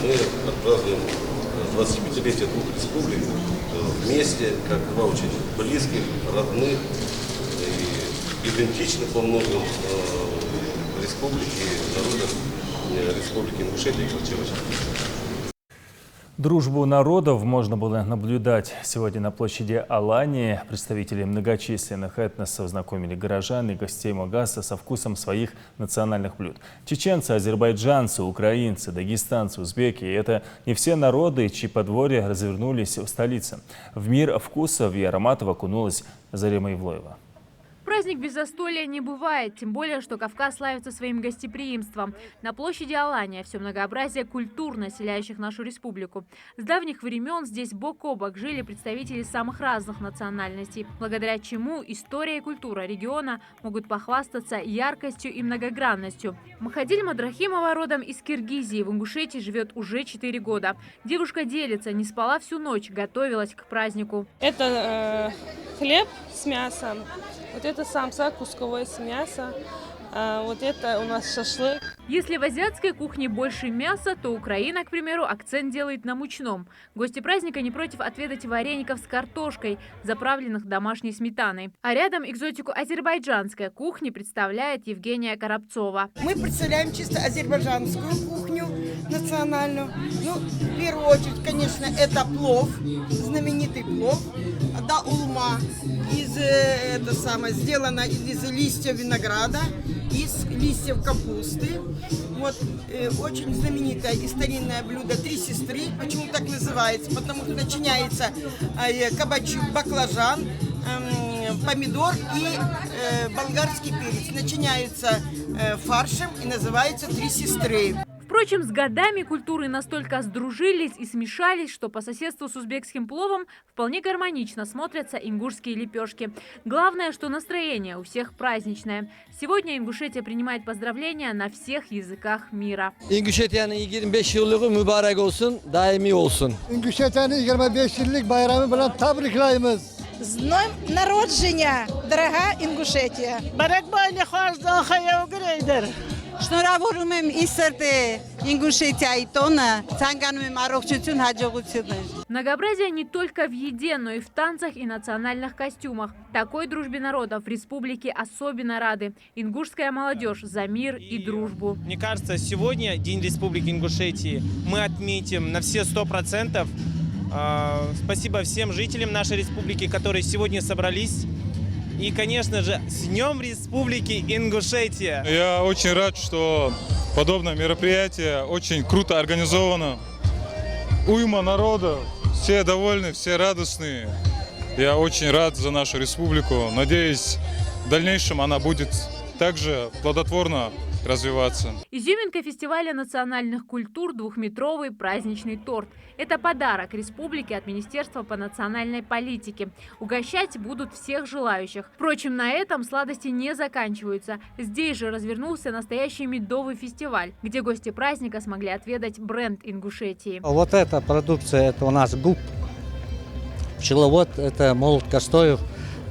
Мы отпразднуем 25-летие двух республик вместе, как два очень близких, родных и идентичных по многим республики, народов Республики Ингушетия и Карачаево-Черкесия. Дружбу народов можно было наблюдать сегодня на площади Алании. Представители многочисленных этносов знакомили горожан и гостей Магаса со вкусом своих национальных блюд. Чеченцы, азербайджанцы, украинцы, дагестанцы, узбеки – это не все народы, чьи подворья развернулись в столице. В мир вкусов и ароматов окунулась Зарема Ивлоева. Праздник без застолья не бывает, тем более, что Кавказ славится своим гостеприимством. На площади Алания все многообразие культур, населяющих нашу республику. С давних времен здесь бок о бок жили представители самых разных национальностей, благодаря чему история и культура региона могут похвастаться яркостью и многогранностью. Махадиль Мадрахимова родом из Киргизии, в Ингушетии живет уже 4 года. Девушка делится, не спала всю ночь, готовилась к празднику. Это хлеб с мясом, Вот это самса кусковое с мяса. Вот это у нас шашлык. Если в азиатской кухне больше мяса, то Украина, к примеру, акцент делает на мучном. Гости праздника не против отведать вареников с картошкой, заправленных домашней сметаной. А рядом экзотику азербайджанской кухни представляет Евгения Коробцова. Мы представляем чисто азербайджанскую кухню национальную. Ну, в первую очередь, конечно, это плов, знаменитый плов, да, улма, сделано из листьев винограда, из листьев капусты. Вот очень знаменитое и старинное блюдо «Три сестры». Почему так называется? Потому что начиняется кабачок, баклажан, помидор и болгарский перец. Начиняются фаршем и называется «Три сестры». Впрочем, с годами культуры настолько сдружились и смешались, что по соседству с узбекским пловом вполне гармонично смотрятся ингушские лепешки. Главное, что настроение у всех праздничное. Сегодня Ингушетия принимает поздравления на всех языках мира. İnguşetiyanın 25 yıllığı mübarek olsun, daimi olsun. İnguşetiyanın 25 yıllık bayramı bilen tabriklayımız. С днем народжения, дорогая Ингушетия! Շնորհավորում եմ ի սրտե Ինգուշետիայի տոնը, ցանկանում եմ առողջություն, հաջողություններ։ Многообразие не только в еде, но и в танцах и национальных костюмах. Такой дружбе народов в республике особенно рады. Ингушская молодежь за мир и дружбу. Мне кажется, сегодня День Республики Ингушетии мы отметим на все 100%. Спасибо всем жителям нашей республики, которые сегодня собрались. И, конечно же, с Днем Республики Ингушетия! Я очень рад, что подобное мероприятие очень круто организовано. Уйма народа, все довольны, все радостные. Я очень рад за нашу республику. Надеюсь, в дальнейшем она будет также плодотворно развиваться. Изюминка фестиваля национальных культур – двухметровый праздничный торт. Это подарок республике от Министерства по национальной политике. Угощать будут всех желающих. Впрочем, на этом сладости не заканчиваются. Здесь же развернулся настоящий медовый фестиваль, где гости праздника смогли отведать бренд Ингушетии. Вот эта продукция – это у нас губ. Пчеловод – это Молот Костоев.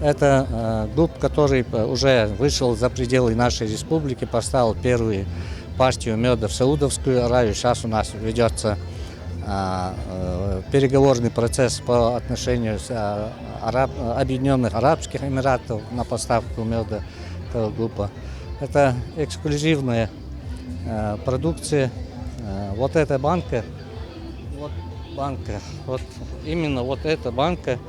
Это губ, который уже вышел за пределы нашей республики, поставил первую партию меда в Саудовскую Аравию. Сейчас у нас ведется переговорный процесс по отношению с Объединенных Арабских Эмиратов на поставку меда этого губа. Это эксклюзивная продукция. Вот эта банка, вот именно вот эта банка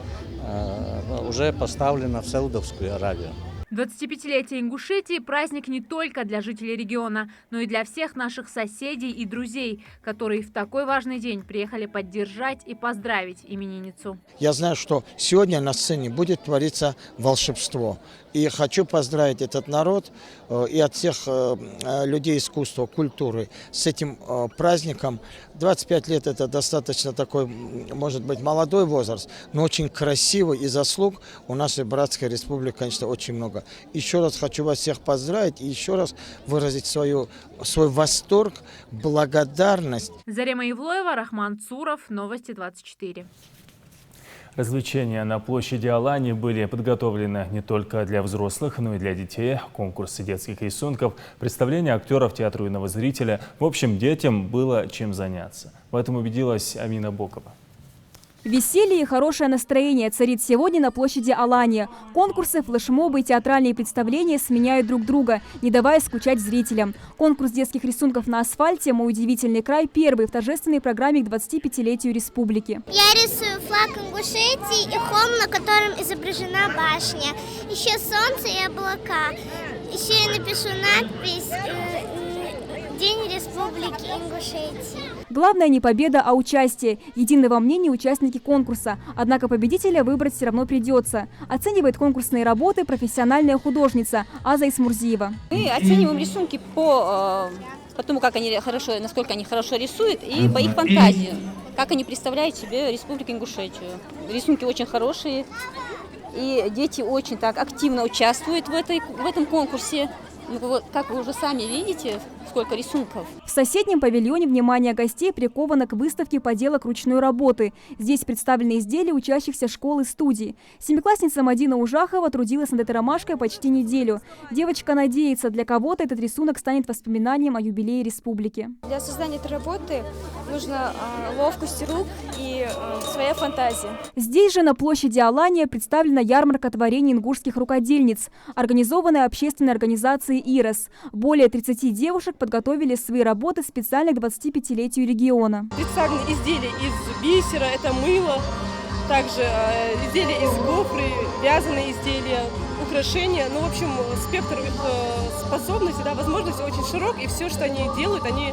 уже поставлена в Саудовскую Аравию. 25-летие Ингушетии – праздник не только для жителей региона, но и для всех наших соседей и друзей, которые в такой важный день приехали поддержать и поздравить именинницу. Я знаю, что сегодня на сцене будет твориться волшебство. И хочу поздравить этот народ и от всех людей искусства, культуры с этим праздником. 25 лет – это достаточно такой, может быть, молодой возраст, но очень красивый, и заслуг у нашей братской республики, конечно, очень много. Еще раз хочу вас всех поздравить и еще раз выразить свой восторг, благодарность. Зарема Ивлоева, Рахман Цуров, Новости 24. Развлечения на площади Алании были подготовлены не только для взрослых, но и для детей. Конкурсы детских рисунков, представления актеров театра юного зрителя. В общем, детям было чем заняться. В этом убедилась Амина Бокова. Веселье и хорошее настроение царит сегодня на площади Алания. Конкурсы, флешмобы и театральные представления сменяют друг друга, не давая скучать зрителям. Конкурс детских рисунков на асфальте «Мой удивительный край» первый в торжественной программе к 25-летию республики. Я рисую флаг Ингушетии и холм, на котором изображена башня. Еще солнце и облака. Еще я напишу надпись «День Республики Ингушетии». Главное не победа, а участие. Едины во мнении участники конкурса. Однако победителя выбрать все равно придется. Оценивает конкурсные работы профессиональная художница Аза Исмурзиева. Мы оцениваем рисунки по тому, насколько они хорошо рисуют, и по их фантазии, как они представляют себе Республику Ингушетию. Рисунки очень хорошие, и дети очень так активно участвуют в этом конкурсе. Ну, вот, как вы уже сами видите, сколько рисунков. В соседнем павильоне внимание гостей приковано к выставке поделок ручной работы. Здесь представлены изделия учащихся школ и студий. Семиклассница Мадина Ужахова трудилась над этой ромашкой почти неделю. Девочка надеется, для кого-то этот рисунок станет воспоминанием о юбилее республики. Для создания этой работы нужна ловкость рук и своя фантазия. Здесь же на площади Алания представлена ярмарка творений ингушских рукодельниц, организованная общественной организацией «Ирос». Более 30 девушек подготовили свои работы специально к 25-летию региона. Представлены изделия из бисера, это мыло, также изделия из гофры, вязаные изделия, украшения. Ну, в общем, спектр их способностей, возможностей очень широк, и все, что они делают, они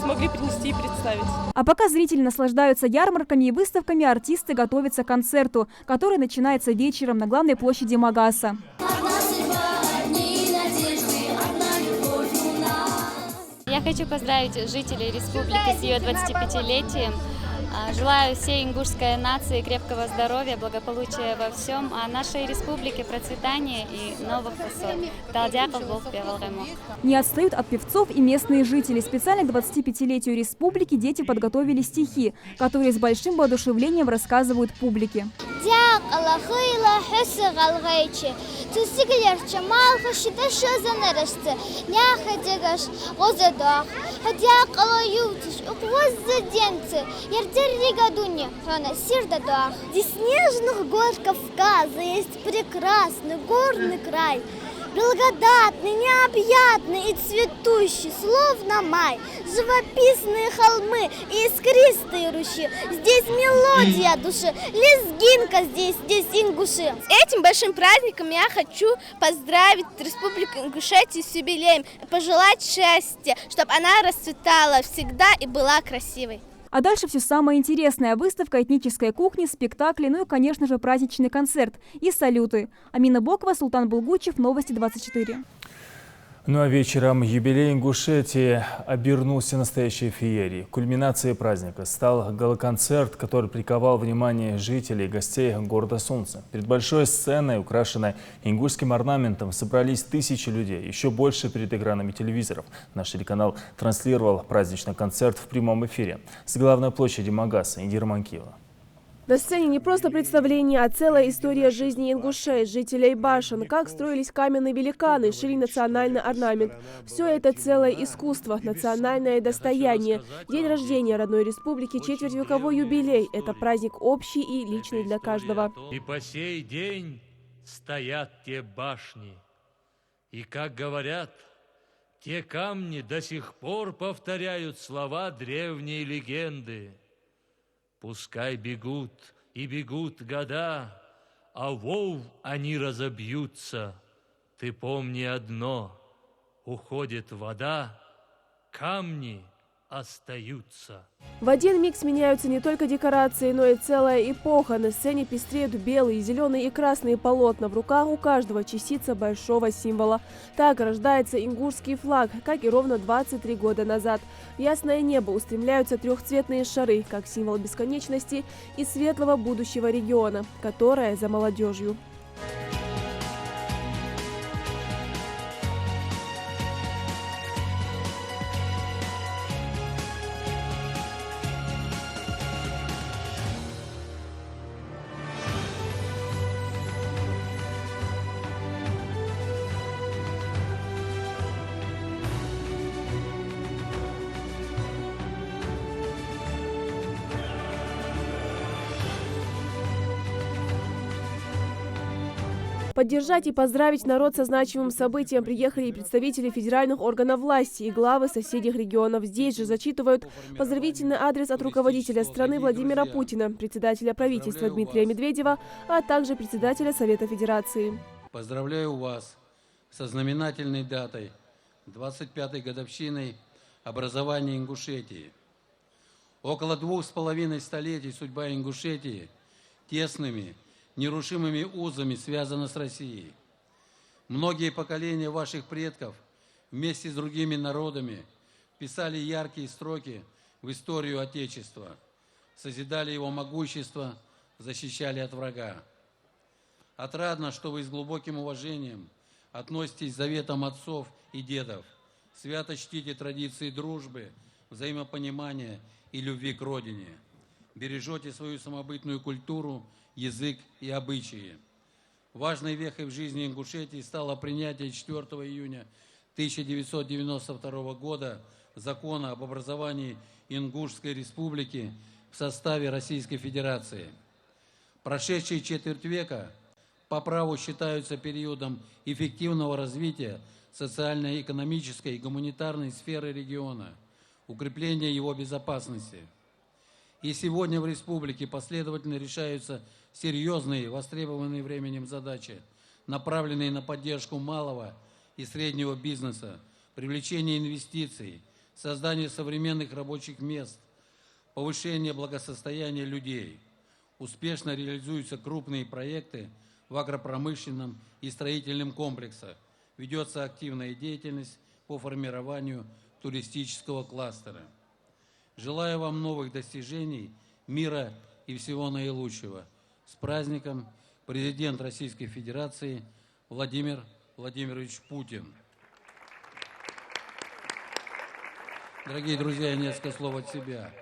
смогли принести и представить. А пока зрители наслаждаются ярмарками и выставками, артисты готовятся к концерту, который начинается вечером на главной площади Магаса. Я хочу поздравить жителей республики с ее 25-летием. Желаю всей ингушской нации крепкого здоровья, благополучия во всем, а нашей республике процветания и новых высот. Талдяков Бог певал ремок. Не отстают от певцов и местные жители. Специально к 25-летию республики дети подготовили стихи, которые с большим воодушевлением рассказывают публике. Здесь снежных гор Кавказа есть прекрасный горный край, благодатный, необъятный и цветущий, словно май, живописные холмы и искристые ручьи. Здесь мелодия души, лезгинка здесь ингуши. С этим большим праздником я хочу поздравить Республику Ингушетию с юбилеем, пожелать счастья, чтобы она расцветала всегда и была красивой. А дальше все самое интересное. Выставка этнической кухни, спектакли, ну и, конечно же, праздничный концерт и салюты. Амина Бокова, Султан Булгучев, Новости 24. Ну а вечером юбилей Ингушетии обернулся настоящей феерией. Кульминацией праздника стал гала-концерт, который приковал внимание жителей и гостей города Солнца. Перед большой сценой, украшенной ингушским орнаментом, собрались тысячи людей. Еще больше перед экранами телевизоров. Наш телеканал транслировал праздничный концерт в прямом эфире. С главной площади Магаса Индира Манкива. На сцене не просто представление, а целая история жизни ингушей, жителей башен, как строились каменные великаны, шили национальный орнамент. Все это целое искусство, национальное достояние. День рождения родной республики, четвертьвековой юбилей – это праздник общий и личный для каждого. И по сей день стоят те башни. И, как говорят, те камни до сих пор повторяют слова древней легенды. Пускай бегут и бегут года, а вов они разобьются. Ты помни одно: уходит вода, камни остаются. В один миг сменяются не только декорации, но и целая эпоха. На сцене пестреют белые, зеленые и красные полотна. В руках у каждого частица большого символа. Так рождается ингушский флаг, как и ровно 23 года назад. В ясное небо устремляются трехцветные шары, как символ бесконечности и светлого будущего региона, которое за молодежью. Поддержать и поздравить народ со значимым событием приехали и представители федеральных органов власти и главы соседних регионов. Здесь же зачитывают поздравительный адрес от руководителя страны Владимира Путина, председателя правительства Дмитрия Медведева, а также председателя Совета Федерации. Поздравляю вас со знаменательной датой, 25-й годовщиной образования Ингушетии. Около 2,5 столетий судьба Ингушетии тесными, нерушимыми узами связана с Россией. Многие поколения ваших предков вместе с другими народами писали яркие строки в историю Отечества, созидали его могущество, защищали от врага. Отрадно, что вы с глубоким уважением относитесь к заветам отцов и дедов, свято чтите традиции дружбы, взаимопонимания и любви к родине, бережете свою самобытную культуру, язык и обычаи. Важной вехой в жизни Ингушетии стало принятие 4 июня 1992 года закона об образовании Ингушской республики в составе Российской Федерации. Прошедшие четверть века по праву считаются периодом эффективного развития социально-экономической и гуманитарной сферы региона, укрепления его безопасности. И сегодня в республике последовательно решаются серьезные, востребованные временем задачи, направленные на поддержку малого и среднего бизнеса, привлечение инвестиций, создание современных рабочих мест, повышение благосостояния людей. Успешно реализуются крупные проекты в агропромышленном и строительном комплексах. Ведется активная деятельность по формированию туристического кластера. Желаю вам новых достижений, мира и всего наилучшего. С праздником! Президент Российской Федерации Владимир Владимирович Путин. Дорогие друзья, несколько слов от себя.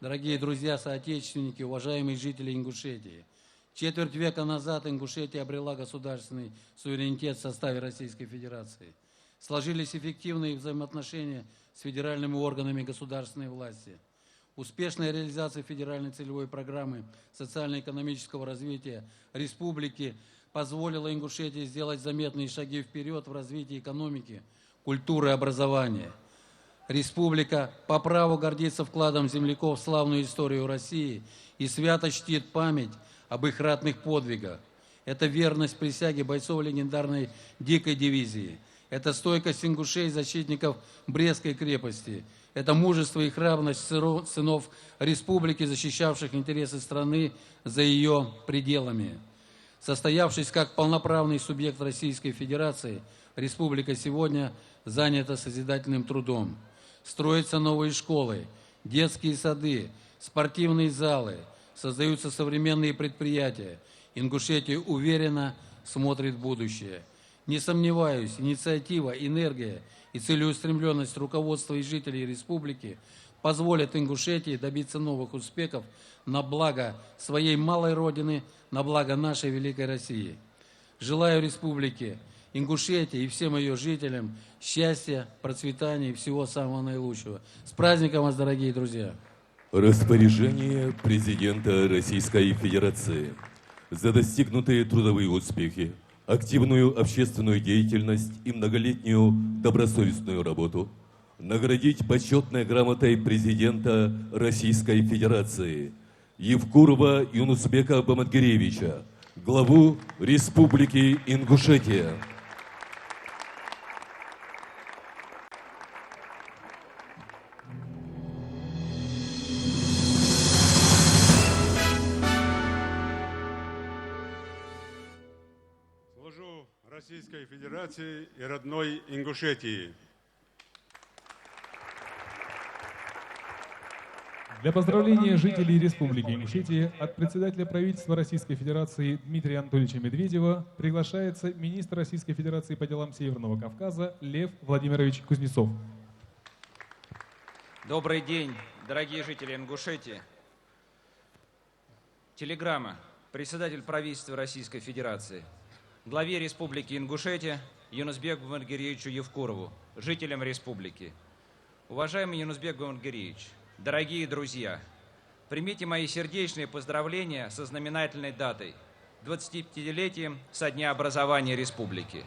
Дорогие друзья, соотечественники, уважаемые жители Ингушетии. Четверть века назад Ингушетия обрела государственный суверенитет в составе Российской Федерации. Сложились эффективные взаимоотношения с федеральными органами государственной власти. Успешная реализация федеральной целевой программы социально-экономического развития республики позволила Ингушетии сделать заметные шаги вперед в развитии экономики, культуры и образования. Республика по праву гордится вкладом земляков в славную историю России и свято чтит память об их ратных подвигах. Это верность присяге бойцов легендарной дикой дивизии. Это стойкость ингушей, защитников Брестской крепости. Это мужество и храбрость сынов республики, защищавших интересы страны за ее пределами. Состоявшись как полноправный субъект Российской Федерации, республика сегодня занята созидательным трудом. Строятся новые школы, детские сады, спортивные залы, создаются современные предприятия. Ингушетия уверенно смотрит в будущее. Не сомневаюсь, инициатива, энергия и целеустремленность руководства и жителей республики позволят Ингушетии добиться новых успехов на благо своей малой родины, на благо нашей великой России. Желаю республике Ингушетии и всем ее жителям счастья, процветания и всего самого наилучшего. С праздником вас, дорогие друзья! Распоряжение президента Российской Федерации. За достигнутые трудовые успехи, активную общественную деятельность и многолетнюю добросовестную работу наградить почетной грамотой президента Российской Федерации Евкурова Юнусбека Бамангиревича, главу Республики Ингушетия. Служу Российской Федерации и родной Ингушетии. Для поздравления жителей Республики Ингушетия от председателя правительства Российской Федерации Дмитрия Анатольевича Медведева приглашается министр Российской Федерации по делам Северного Кавказа Лев Владимирович Кузнецов. Добрый день, дорогие жители Ингушетии. Телеграмма. Председатель правительства Российской Федерации. Главе Республики Ингушетия Юнусбеку Бамангиревичу Евкурову, жителям республики. Уважаемый Юнусбек Бамангиревич, дорогие друзья, примите мои сердечные поздравления со знаменательной датой – 25-летием со дня образования республики.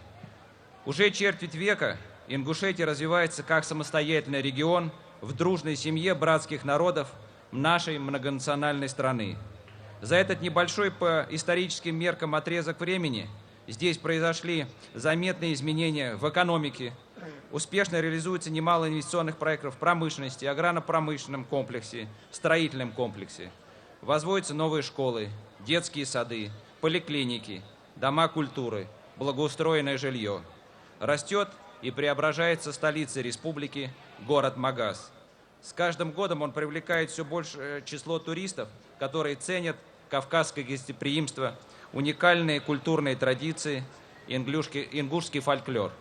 Уже четверть века Ингушетия развивается как самостоятельный регион в дружной семье братских народов нашей многонациональной страны. За этот небольшой по историческим меркам отрезок времени здесь произошли заметные изменения в экономике, успешно реализуется немало инвестиционных проектов в промышленности, аграрно-промышленном комплексе, строительном комплексе. Возводятся новые школы, детские сады, поликлиники, дома культуры, благоустроенное жилье. Растет и преображается столица республики, город Магаз. С каждым годом он привлекает все большее число туристов, которые ценят кавказское гостеприимство, уникальные культурные традиции ингушский фольклор.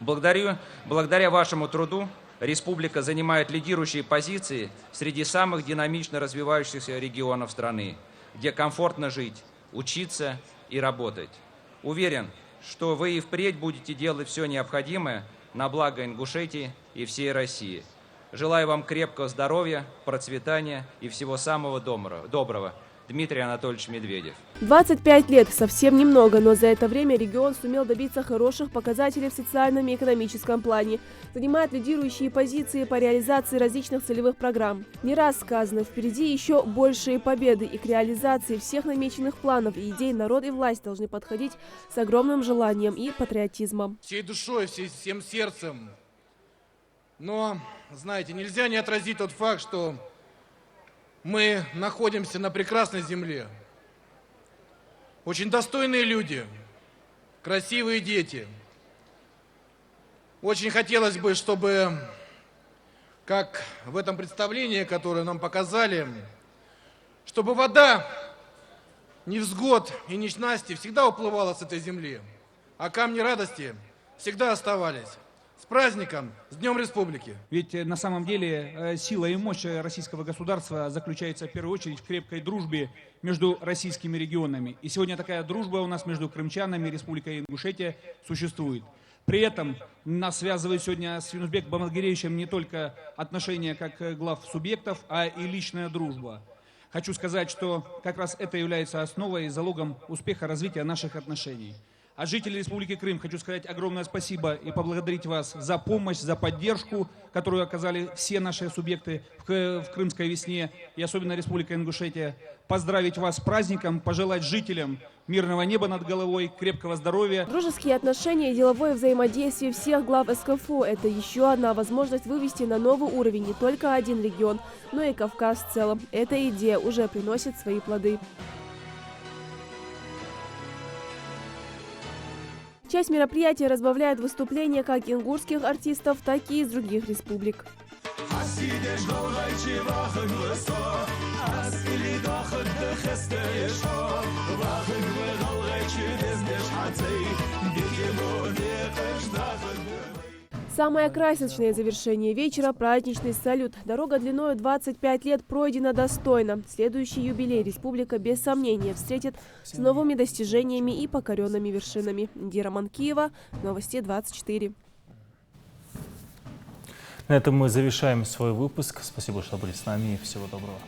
Благодаря вашему труду республика занимает лидирующие позиции среди самых динамично развивающихся регионов страны, где комфортно жить, учиться и работать. Уверен, что вы и впредь будете делать все необходимое на благо Ингушетии и всей России. Желаю вам крепкого здоровья, процветания и всего самого доброго. Дмитрий Анатольевич Медведев. 25 лет – совсем немного, но за это время регион сумел добиться хороших показателей в социальном и экономическом плане, занимает лидирующие позиции по реализации различных целевых программ. Не раз сказано, впереди еще большие победы, и к реализации всех намеченных планов и идей народ и власть должны подходить с огромным желанием и патриотизмом. Всей душой, всем сердцем. Но, знаете, нельзя не отразить тот факт, что мы находимся на прекрасной земле. Очень достойные люди, красивые дети. Очень хотелось бы, чтобы, как в этом представлении, которое нам показали, чтобы вода невзгод и ненастья всегда уплывала с этой земли, а камни радости всегда оставались. С праздником, с Днем Республики! Ведь на самом деле сила и мощь российского государства заключается в первую очередь в крепкой дружбе между российскими регионами. И сегодня такая дружба у нас между крымчанами и Республикой Ингушетия существует. При этом нас связывает сегодня с Юнусбеком Бамангереевичем не только отношения как глав субъектов, а и личная дружба. Хочу сказать, что как раз это является основой и залогом успеха развития наших отношений. От жителей Республики Крым хочу сказать огромное спасибо и поблагодарить вас за помощь, за поддержку, которую оказали все наши субъекты в Крымской весне и особенно Республика Ингушетия. Поздравить вас с праздником, пожелать жителям мирного неба над головой, крепкого здоровья. Дружеские отношения и деловое взаимодействие всех глав СКФУ – это еще одна возможность вывести на новый уровень не только один регион, но и Кавказ в целом. Эта идея уже приносит свои плоды. Часть мероприятия разбавляет выступления как ингушских артистов, так и из других республик. Самое красочное завершение вечера – праздничный салют. Дорога длиною 25 лет пройдена достойно. Следующий юбилей республика без сомнения встретит с новыми достижениями и покоренными вершинами. Индира Манкиева, Новости 24. На этом мы завершаем свой выпуск. Спасибо, что были с нами, и всего доброго.